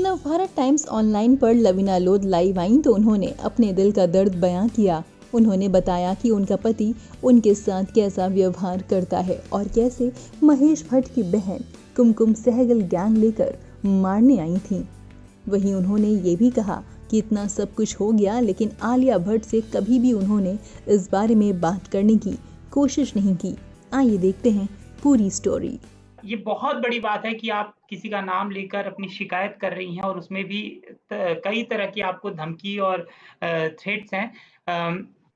Navbharat times online पर लवीना लोध live आईं तो उन्होंने अपने दिल का दर्द बयां किया। उन्होंने बताया कि उनका पति उनके साथ कैसा व्यवहार करता है और कैसे महेश भट्ट की बहन कुमकुम सहगल गैंग लेकर मारने आई थीं। वहीं उन्होंने ये भी कहा कि इतना सब कुछ हो गया लेकिन आलिया भट्ट से कभी भी उन्होंने इस बारे में बात करने की कोशिश नहीं की। आइए देखते हैं पूरी स्टोरी। ये बहुत बड़ी बात है कि आप किसी का नाम लेकर अपनी शिकायत कर रही हैं और उसमें भी कई तरह की आपको धमकी और थ्रेट्स हैं।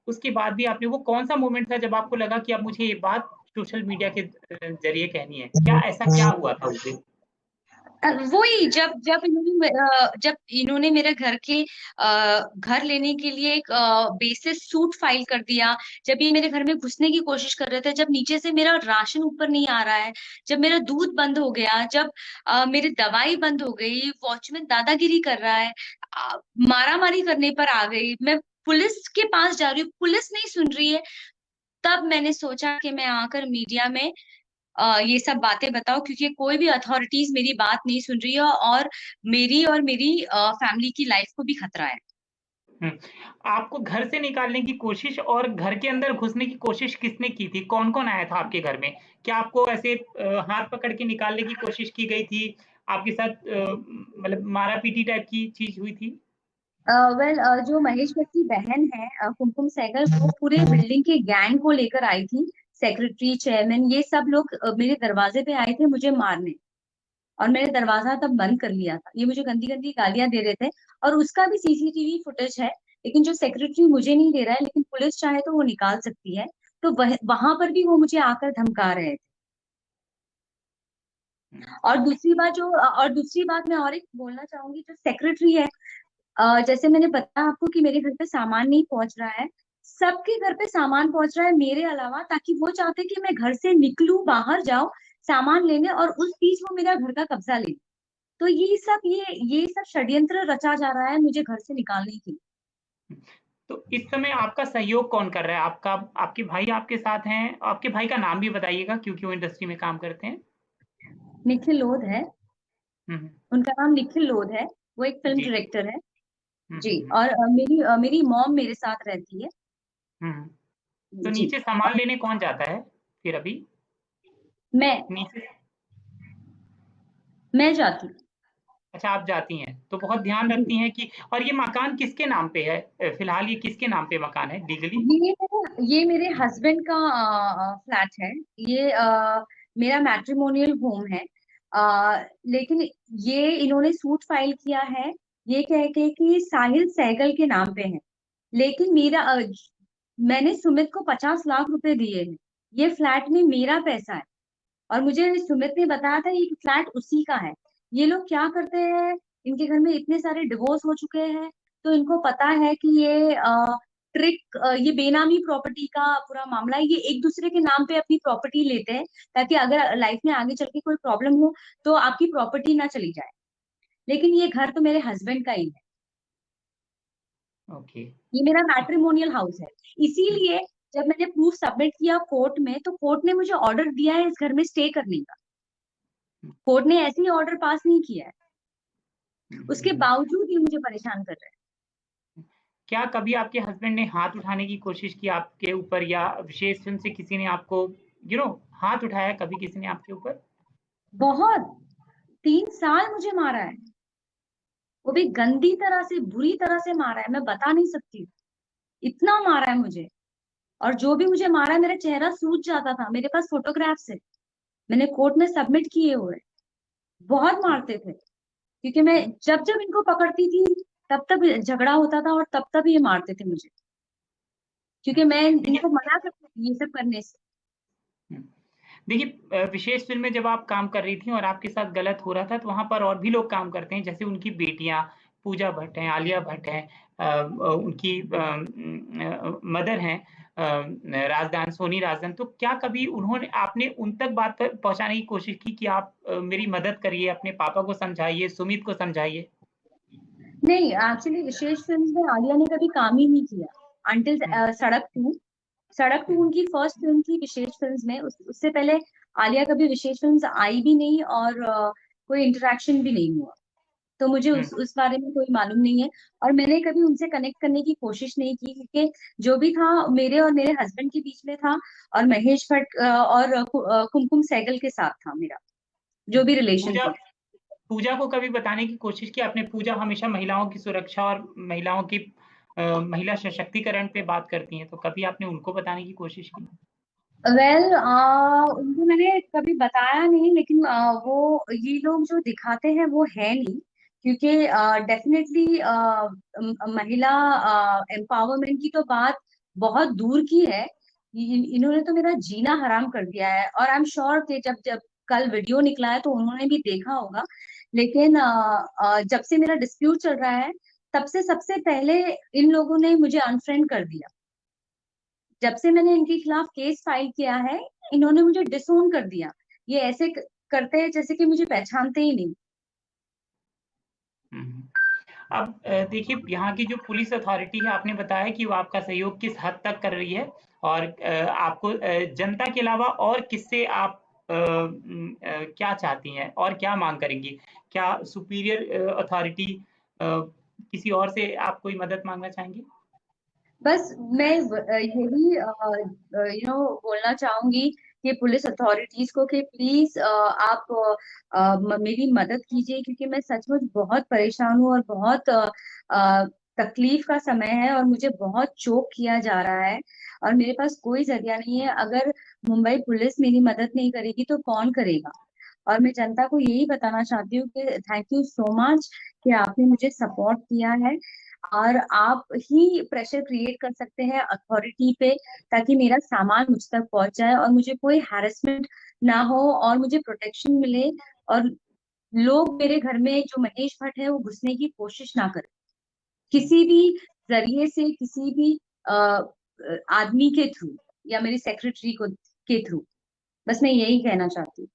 उसके बाद भी आपने वो कौन-सा मोमेंट था जब आपको लगा कि अब मुझे ये बात सोशल मीडिया के ज़रिए कहनी है? क्या हुआ था उस दिन? वही जब इन्होंने मेरे घर के घर लेने के लिए एक बेसिस सूट फाइल कर दिया, जब ये मेरे घर में घुसने की कोशिश कर रहे थे, जब नीचे से मेरा राशन ऊपर नहीं आ रहा है, जब मेरा दूध बंद हो गया, जब मेरी दवाई बंद हो गई, वॉचमैन दादागिरी कर रहा है, मारामारी करने पर आ गई, मैं पुलिस के पास जा रही हूँ, पुलिस नहीं सुन रही है, तब मैंने सोचा कि मैं आकर मीडिया में ये सब बातें बताओ क्योंकि कोई भी अथॉरिटीज मेरी बात नहीं सुन रही है और मेरी फैमिली की लाइफ को भी खतरा है। हुँ। आपको घर से निकालने की कोशिश और घर के अंदर घुसने की कोशिश किसने की थी? कौन-कौन आया था आपके घर में? क्या आपको ऐसे हाथ पकड़ के निकालने की कोशिश की गई थी? आपके साथ मतलब मारा-पीटी टाइप की चीज़ हुई थी? जो महेश भट्ट की बहन है कुमकुम सहगल, वो पूरे बिल्डिंग के गैंग को लेकर आई थी। सेक्रेटरी, चेयरमैन, ये सब लोग मेरे दरवाजे पे आए थे मुझे मारने, और मैंने दरवाजा तब बंद कर लिया था। ये मुझे गंदी गंदी गालियां दे रहे थे और उसका भी सीसीटीवी फुटेज है, लेकिन जो सेक्रेटरी मुझे नहीं दे रहा है, लेकिन पुलिस चाहे तो वो निकाल सकती है। तो वहां पर भी वो मुझे आकर धमका रहे थे। हुँ। और दूसरी बात मैं और एक बोलना चाहूंगी, जो सेक्रेटरी है, जैसे मैंने बताया आपको कि मेरे घर पे सामान नहीं पहुंच रहा है, सबके घर पे सामान पहुंच रहा है मेरे अलावा, ताकि वो चाहते कि मैं घर से निकलूं, बाहर जाऊं सामान लेने, और उस बीच वो मेरा घर का कब्जा ले। तो ये सब षड्यंत्र रचा जा रहा है मुझे घर से निकालने के लिए। तो इस समय आपका सहयोग कौन कर रहा है? आपके भाई आपके साथ हैं? आपके भाई का नाम भी बताइएगा क्योंकि वो इंडस्ट्री में काम करते हैं। निखिल लोध है, हुँ, हुँ। उनका नाम निखिल लोध है, वो एक फिल्म जी। डायरेक्टर है। हुँ, जी। हुँ, हुँ। और मेरी मॉम मेरे साथ रहती है। हुँ, हुँ। तो जी। नीचे सामान लेने कौन जाता है फिर अभी? मैं नीचे मैं जाती हूँ। अच्छा आप जाती हैं, तो बहुत ध्यान जी। रखती हैं कि और ये मकान किसके नाम पे है? फिलहाल ये किसके नाम पे मकान है लीगली? ये मेरे हस्बैंड का फ्लैट है। ये मेरा मैट्रिमोनियल होम है। लेकिन ये इन्होंने सूट फाइल किया है, ये कह के कि साहिल सहगल के नाम पे है। लेकिन मैंने सुमित को 50 लाख रुपए दिए हैं। ये फ्लैट में मेरा पैसा है, और मुझे सुमित ने बताया था ये फ्लैट उसी का है। ये लोग क्या करते हैं, इनके घर में इतने सारे डिवोर्स हो चुके हैं, तो इनको पता है कि ये बेनामी प्रॉपर्टी का पूरा मामला है। ये एक दूसरे के नाम पे अपनी प्रॉपर्टी लेते हैं, ताकि अगर लाइफ में आगे चल के कोई प्रॉब्लम हो तो आपकी प्रॉपर्टी ना चली जाए। लेकिन ये घर तो मेरे हस्बैंड का ही है। ओके। ये मेरा मैट्रिमोनियल हाउस है। इसीलिए जब मैंने प्रूफ सबमिट किया कोर्ट में, तो कोर्ट ने मुझे ऑर्डर दिया है इस घर में स्टे करने का। हुँ, कोर्ट ने ऐसे ही ऑर्डर पास नहीं किया है, हुँ, हुँ, उसके हुँ। बावजूद ये मुझे परेशान कर रहे हैं। क्या कभी आपके हस्बैंड ने हाथ उठाने की कोशिश की आपके ऊपर या विशेष फ़िल्म से किसी ने आपको हाथ उठाया कभी किसी ने आपके ऊपर? बहुत, 3 साल मुझे मारा है, वो भी गंदी तरह से, बुरी तरह से मारा है, मैं बता नहीं सकती। इतना मारा है मुझे। और जो भी मुझे मारा है, मेरा चेहरा सूज जाता था, मेरे पास फोटोग्राफ्स है, मैंने कोर्ट में सबमिट किए हुए। बहुत मारते थे, क्योंकि मैं जब जब इनको पकड़ती थी, तब तब झगड़ा होता था और तब तब ये मारते थे मुझे, क्योंकि मैं देखिए इनको मना करती थी ये सब करने से। हुँ। देखिए विशेष फ़िल्म में जब आप काम कर रही थीं और आपके साथ गलत हो रहा था, तो वहाँ पर और भी लोग काम करते हैं, जैसे उनकी बेटियाँ पूजा भट्ट हैं, आलिया भट्ट हैं उनकी मदर हैं राज़दान सोनी राज़दान। तो क्या कभी आपने उन तक बात पहुँचाने की कोशिश की कि आप मेरी मदद करिए, अपने पापा को समझाइए, सुमित को समझाइए? नहीं, एक्चुअली विशेष फिल्म में आलिया ने कभी काम ही नहीं किया अंटिल हुँ, सड़क टू हुँ, उनकी फर्स्ट फिल्म थी विशेष फिल्म्स में। उससे पहले आलिया कभी विशेष फिल्म्स आई भी नहीं, और कोई इंटरेक्शन भी नहीं हुआ। तो मुझे हुँ। उस बारे में कोई मालूम नहीं है। और मैंने कभी उनसे कनेक्ट करने की कोशिश नहीं की, क्योंकि जो भी था मेरे और मेरे हस्बैंड के बीच में था, और महेश भट्ट और कुमकुम सहगल के साथ था मेरा जो भी रिलेशन पूजा थी। पूजा को कभी बताने की कोशिश की आपने? पूजा हमेशा महिलाओं की सुरक्षा और महिलाओं की महिला सशक्तिकरण पे बात करती हैं, तो कभी आपने उनको बताने की कोशिश की? वेल उनको मैंने कभी बताया नहीं, लेकिन वो ये लोग जो दिखाते हैं वो है नहीं, क्योंकि डेफिनेटली महिला एम्पावरमेंट की तो बात बहुत दूर की है। इन्होंने तो मेरा जीना हराम कर दिया है, और आई एम श्योर कि जब जब कल वीडियो निकला है तो उन्होंने भी देखा होगा। लेकिन जब से मेरा डिस्प्यूट चल रहा है, तब से सबसे पहले इन लोगों ने मुझे अनफ्रेंड कर दिया। जब से मैंने इनके खिलाफ केस फाइल किया है, इन्होंने मुझे डिसोन कर दिया। ये ऐसे करते हैं जैसे कि मुझे पहचानते ही नहीं। हुँ। अब देखिए यहाँ की जो पुलिस अथॉरिटी है आपने बताया कि वो आपका सहयोग किस हद तक कर रही है और आपको जनता के अलावा और किससे आप क्या चाहती हैं और क्या माँग करेंगी? क्या सुपीरियर अथॉरिटी किसी और से आप कोई मदद माँगना चाहेंगी? बस मैं यही बोलना चाहूंगी कि पुलिस अथॉरिटीज को कि प्लीज आप मेरी मदद कीजिए, क्योंकि मैं सचमुच बहुत परेशान हूँ, और बहुत तकलीफ का समय है, और मुझे बहुत चोक किया जा रहा है, और मेरे पास कोई जरिया नहीं है। अगर मुंबई पुलिस मेरी मदद नहीं करेगी तो कौन करेगा? और मैं जनता को यही बताना चाहती हूँ कि थैंक यू सो मच कि आपने मुझे सपोर्ट किया है, और आप ही प्रेशर क्रिएट कर सकते हैं अथॉरिटी पे, ताकि मेरा सामान मुझ तक पहुंच जाए, और मुझे कोई हैरेसमेंट ना हो, और मुझे प्रोटेक्शन मिले, और लोग मेरे घर में जो महेश भट्ट है वो घुसने की कोशिश ना करें, हुँ। किसी भी जरिए से, किसी भी आदमी के थ्रू, या मेरी सेक्रेटरी को के थ्रू। बस मैं यही कहना चाहती हूँ।